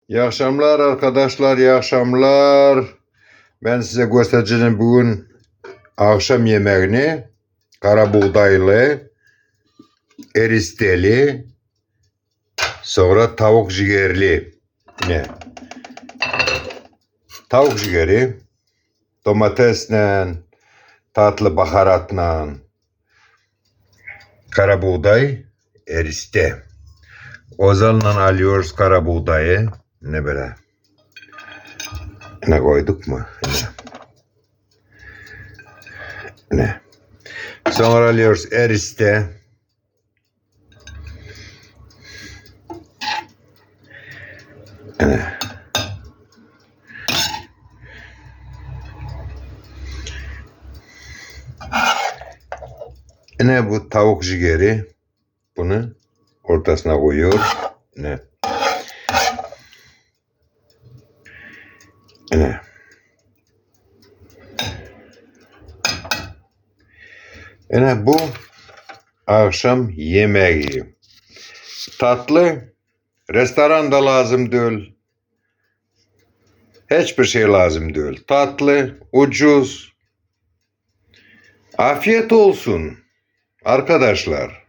İyi akşamlar arkadaşlar, iyi akşamlar. Ben size göstereceğim bugün akşam yemeğini. Kara buğdaylı, eristeli, sonra tavuk ciğerli. Ne? Tavuk ciğeri, domatesle, tatlı baharatla, kara buğday, eriste. Ozanla alıyoruz kara buğdayı. Ne böyle? Ne koyduk mu? Ne? Sonra alıyoruz eriste. Ne? Ne bu tavuk ciğeri? Bunu ortasına koyuyor. Ne? Ne? Ne bu akşam yemeği. Tatlı restoranda lazım değil. Hiçbir şey lazım değil. Tatlı, ucuz. Afiyet olsun arkadaşlar.